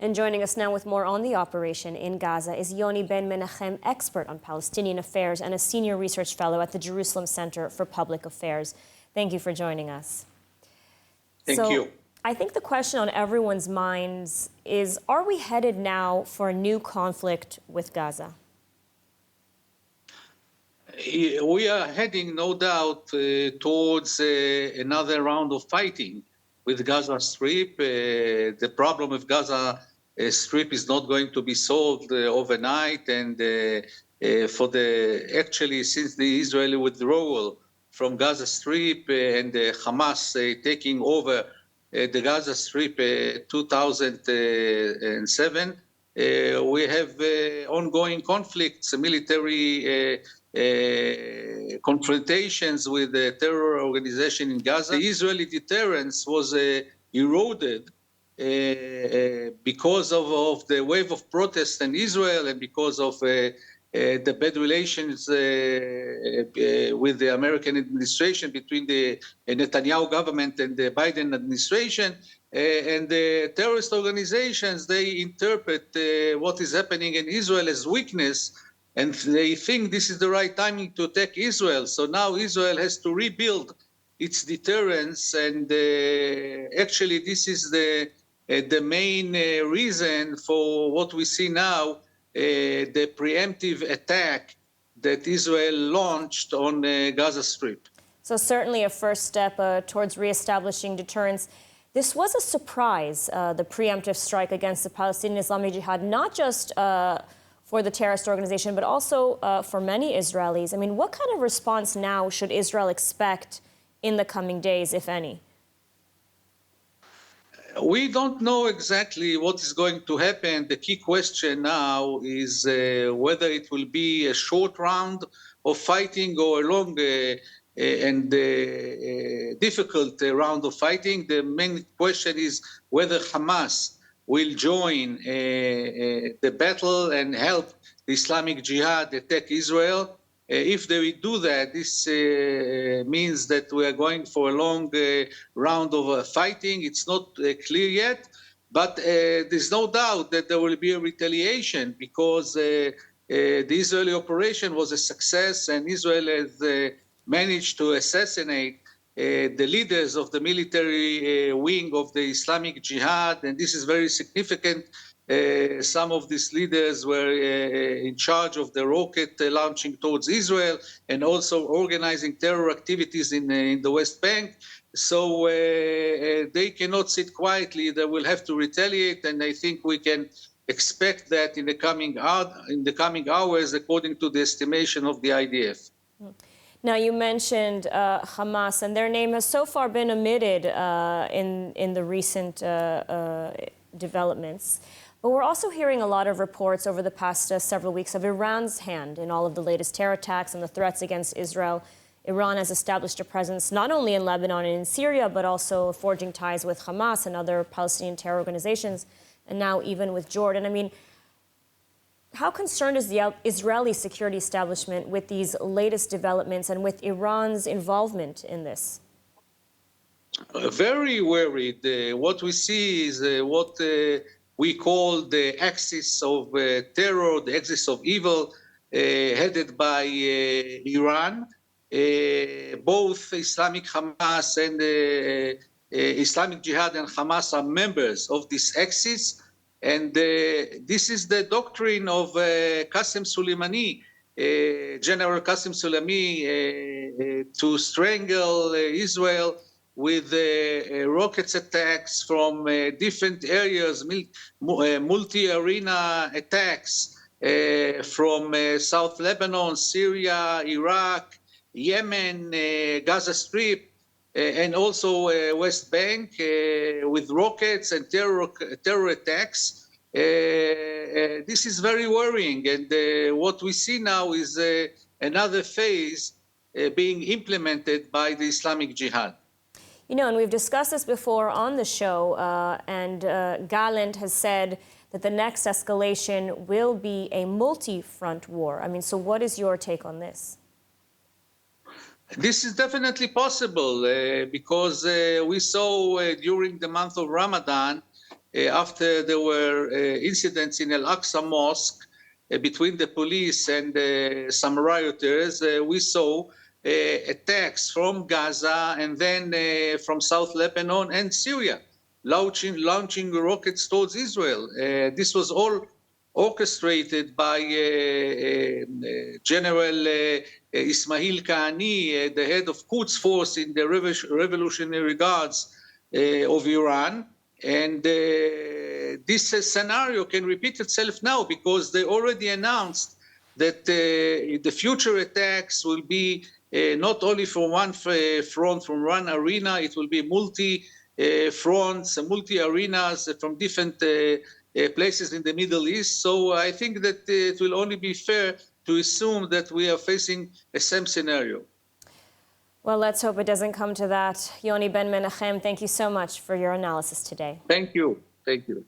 And joining us now with more on the operation in Gaza is Yoni Ben Menachem, expert on Palestinian affairs and a senior research fellow at the Jerusalem Center for Public Affairs. Thank you for joining us. Thank you. I think the question on everyone's minds is, are we headed now for a new conflict with Gaza? We are heading, no doubt, towards another round of fighting with Gaza Strip. The problem with Gaza Strip is not going to be solved overnight, and actually, since the Israeli withdrawal from Gaza Strip and Hamas taking over the Gaza Strip 2007, we have ongoing conflicts, military confrontations with the terror organization in Gaza. The Israeli deterrence was eroded because of the wave of protests in Israel and because of the bad relations with the American administration, between the Netanyahu government and the Biden administration. And the terrorist organizations, they interpret what is happening in Israel as weakness, and they think this is the right timing to attack Israel. So now Israel has to rebuild its deterrence, and actually this is the main reason for what we see now, the preemptive attack that Israel launched on Gaza Strip. So certainly a first step towards reestablishing deterrence. This was a surprise, the preemptive strike against the Palestinian Islamic Jihad, not just for the terrorist organization, but also for many Israelis. I mean, what kind of response now should Israel expect in the coming days, if any? We don't know exactly what is going to happen. The key question now is whether it will be a short round of fighting or a long and difficult round of fighting. The main question is whether Hamas will join the battle and help the Islamic Jihad attack Israel. If they do that, this means that we are going for a long round of fighting. It's not clear yet, but there's no doubt that there will be a retaliation, because the Israeli operation was a success, and Israel has managed to assassinate the leaders of the military wing of the Islamic Jihad, and this is very significant. Some of these leaders were in charge of the rocket launching towards Israel and also organizing terror activities in the West Bank. So they cannot sit quietly. They will have to retaliate, and I think we can expect that in the coming hours, according to the estimation of the IDF. Now, you mentioned Hamas, and their name has so far been omitted in the recent developments. But we're also hearing a lot of reports over the past several weeks of Iran's hand in all of the latest terror attacks and the threats against Israel. Iran has established a presence not only in Lebanon and in Syria, but also forging ties with Hamas and other Palestinian terror organizations, and now even with Jordan. I mean, how concerned is the Israeli security establishment with these latest developments and with Iran's involvement in this? Very worried. What we see is what we call the axis of terror, the axis of evil, headed by Iran. Both Islamic Hamas and Islamic Jihad and Hamas are members of this axis. And this is the doctrine of Qasem Soleimani, General Qasem Soleimani, to strangle Israel with rockets attacks from different areas, multi-arena attacks from South Lebanon, Syria, Iraq, Yemen, Gaza Strip, and also West Bank with rockets and terror attacks. This is very worrying, and what we see now is another phase being implemented by the Islamic Jihad. You know, and we've discussed this before on the show, and Gallant has said that the next escalation will be a multi-front war. I mean, so what is your take on this? This is definitely possible because we saw during the month of Ramadan after there were incidents in Al-Aqsa Mosque between the police and some rioters, we saw attacks from Gaza and then from South Lebanon and Syria, launching rockets towards Israel. This was all orchestrated by General Ismail Qaani, the head of Quds Force in the Revolutionary Guards of Iran. And this scenario can repeat itself now because they already announced that the future attacks will be not only from one front, from one arena, it will be multi-fronts, multi-arenas from different places in the Middle East. So I think that it will only be fair to assume that we are facing the same scenario. Well, let's hope it doesn't come to that. Yoni Ben Menachem, thank you so much for your analysis today. Thank you. Thank you.